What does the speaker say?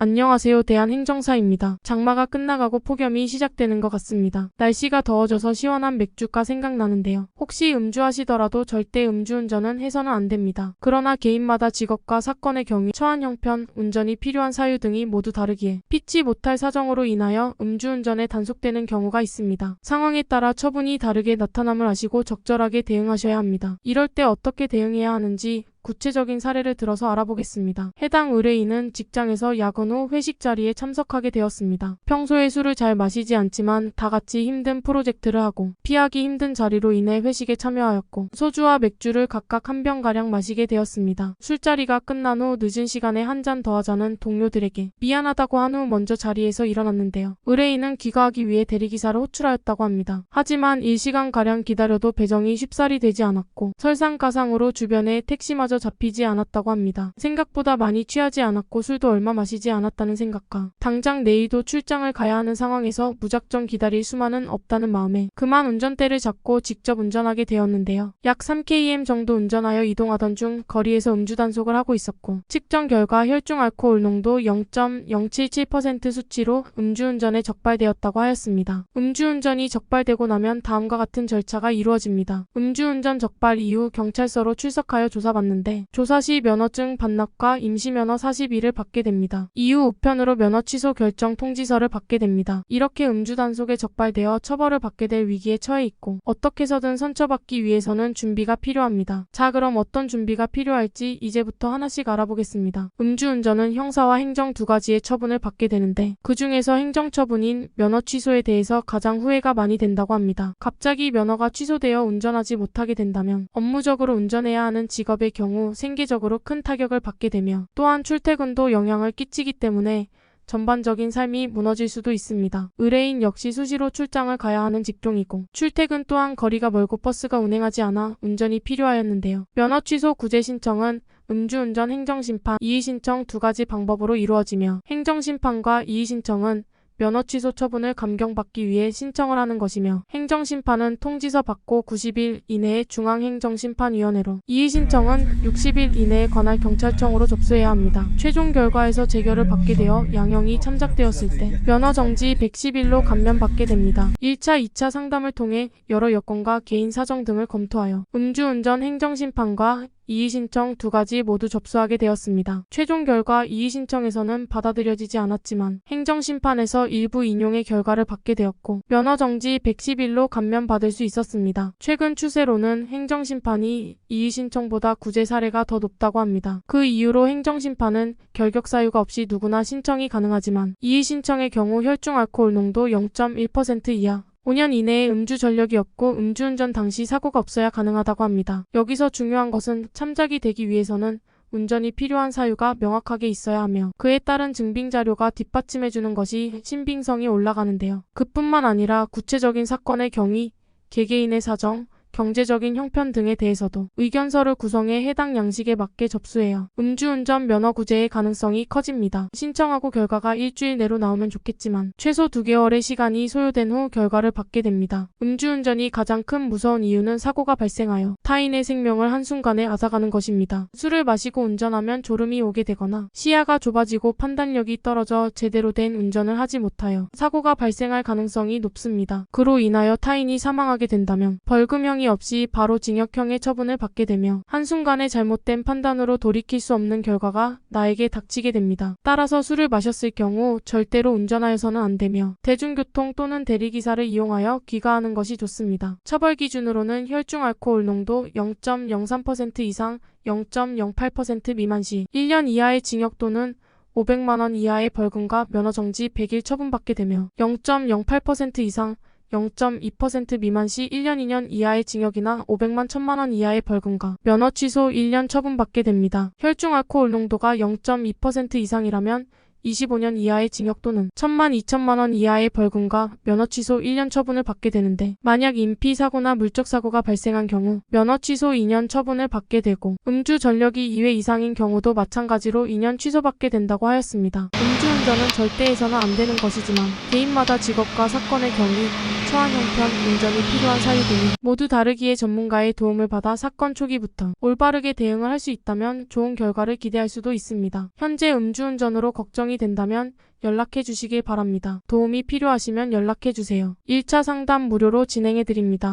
안녕하세요. 대한행정사입니다. 장마가 끝나가고 폭염이 시작되는 것 같습니다. 날씨가 더워져서 시원한 맥주가 생각나는데요. 혹시 음주하시더라도 절대 음주운전은 해서는 안 됩니다. 그러나 개인마다 직업과 사건의 경위, 처한 형편, 운전이 필요한 사유 등이 모두 다르기에 피치 못할 사정으로 인하여 음주운전에 단속되는 경우가 있습니다. 상황에 따라 처분이 다르게 나타남을 아시고 적절하게 대응하셔야 합니다. 이럴 때 어떻게 대응해야 하는지 구체적인 사례를 들어서 알아보겠습니다. 해당 의뢰인은 직장에서 야근 후 회식 자리에 참석하게 되었습니다. 평소에 술을 잘 마시지 않지만 다 같이 힘든 프로젝트를 하고 피하기 힘든 자리로 인해 회식에 참여하였고 소주와 맥주를 각각 한 병가량 마시게 되었습니다. 술자리가 끝난 후 늦은 시간에 한 잔 더 하자는 동료들에게 미안하다고 한 후 먼저 자리에서 일어났는데요. 의뢰인은 귀가하기 위해 대리기사를 호출하였다고 합니다. 하지만 1시간가량 기다려도 배정이 쉽사리 되지 않았고 설상가상으로 주변에 택시마저 잡히지 않았다고 합니다. 생각보다 많이 취하지 않았고 술도 얼마 마시지 않았다는 생각과 당장 내일도 출장을 가야 하는 상황에서 무작정 기다릴 수만은 없다는 마음에 그만 운전대를 잡고 직접 운전하게 되었는데요. 약 3km 정도 운전하여 이동하던 중 거리에서 음주 단속을 하고 있었고 측정 결과 혈중 알코올 농도 0.077% 수치로 음주운전에 적발되었다고 하였습니다. 음주운전이 적발되고 나면 다음과 같은 절차가 이루어집니다. 음주운전 적발 이후 경찰서로 출석하여 조사받는데 조사 시 면허증 반납과 임시면허 42를 받게 됩니다. 이후 우편으로 면허 취소 결정 통지서를 받게 됩니다. 이렇게 음주 단속에 적발되어 처벌을 받게 될 위기에 처해 있고 어떻게 해서든 선처받기 위해서는 준비가 필요합니다. 자, 그럼 어떤 준비가 필요할지 이제부터 하나씩 알아보겠습니다. 음주운전은 형사와 행정 두 가지의 처분을 받게 되는데 그 중에서 행정처분인 면허 취소에 대해서 가장 후회가 많이 된다고 합니다. 갑자기 면허가 취소되어 운전하지 못하게 된다면 업무적으로 운전해야 하는 직업의 경우 생계적으로 큰 타격을 받게 되며 또한 출퇴근도 영향을 끼치기 때문에 전반적인 삶이 무너질 수도 있습니다. 의뢰인 역시 수시로 출장을 가야 하는 직종이고 출퇴근 또한 거리가 멀고 버스가 운행하지 않아 운전이 필요하였는데요. 면허 취소 구제 신청은 음주운전 행정심판, 이의신청 두 가지 방법으로 이루어지며 행정심판과 이의신청은 면허 취소 처분을 감경받기 위해 신청을 하는 것이며 행정심판은 통지서 받고 90일 이내에 중앙행정심판위원회로 이의신청은 60일 이내에 관할 경찰청으로 접수해야 합니다. 최종 결과에서 재결을 받게 되어 양형이 참작되었을 때 면허 정지 110일로 감면받게 됩니다. 1차, 2차 상담을 통해 여러 여건과 개인 사정 등을 검토하여 음주운전 행정심판과 이의신청 두 가지 모두 접수하게 되었습니다. 최종 결과 이의신청에서는 받아들여지지 않았지만 행정심판에서 일부 인용의 결과를 받게 되었고 면허 정지 110일로 감면받을 수 있었습니다. 최근 추세로는 행정심판이 이의신청보다 구제 사례가 더 높다고 합니다. 그 이유로 행정심판은 결격 사유가 없이 누구나 신청이 가능하지만 이의신청의 경우 혈중 알코올 농도 0.1% 이하 5년 이내에 음주 전력이 없고 음주운전 당시 사고가 없어야 가능하다고 합니다. 여기서 중요한 것은 참작이 되기 위해서는 운전이 필요한 사유가 명확하게 있어야 하며 그에 따른 증빙자료가 뒷받침해주는 것이 신빙성이 올라가는데요. 그뿐만 아니라 구체적인 사건의 경위, 개개인의 사정, 경제적인 형편 등에 대해서도 의견서를 구성해 해당 양식에 맞게 접수해야 음주운전 면허 구제의 가능성이 커집니다. 신청하고 결과가 일주일 내로 나오면 좋겠지만 최소 2개월의 시간이 소요된 후 결과를 받게 됩니다. 음주운전이 가장 큰 무서운 이유는 사고가 발생하여 타인의 생명을 한순간에 앗아가는 것입니다. 술을 마시고 운전하면 졸음이 오게 되거나 시야가 좁아지고 판단력이 떨어져 제대로 된 운전을 하지 못하여 사고가 발생할 가능성이 높습니다. 그로 인하여 타인이 사망하게 된다면 벌금형이 없이 바로 징역형의 처분을 받게 되며 한순간의 잘못된 판단으로 돌이킬 수 없는 결과가 나에게 닥치게 됩니다. 따라서 술을 마셨을 경우 절대로 운전하여서는 안 되며 대중교통 또는 대리기사를 이용하여 귀가하는 것이 좋습니다. 처벌 기준으로는 혈중 알코올 농도 0.03% 이상 0.08% 미만 시 1년 이하의 징역 또는 500만 원 이하의 벌금과 면허 정지 100일 처분받게 되며 0.08% 이상 0.2% 미만 시 1년 2년 이하의 징역이나 500만 1000만 원 이하의 벌금과 면허 취소 1년 처분받게 됩니다. 혈중 알코올 농도가 0.2% 이상이라면 25년 이하의 징역 또는 1000만 2000만 원 이하의 벌금과 면허 취소 1년 처분을 받게 되는데 만약 인피사고나 물적사고가 발생한 경우 면허 취소 2년 처분을 받게 되고 음주 전력이 2회 이상인 경우도 마찬가지로 2년 취소받게 된다고 하였습니다. 음주운전은 절대 해서는 안 되는 것이지만 개인마다 직업과 사건의 경위, 처한 형편, 운전이 필요한 사유 등이 모두 다르기에 전문가의 도움을 받아 사건 초기부터 올바르게 대응을 할 수 있다면 좋은 결과를 기대할 수도 있습니다. 현재 음주운전으로 걱정이 걱정이 된다면 연락해 주시길 바랍니다. 도움이 필요하시면 연락해 주세요. 1차 상담 무료로 진행해 드립니다.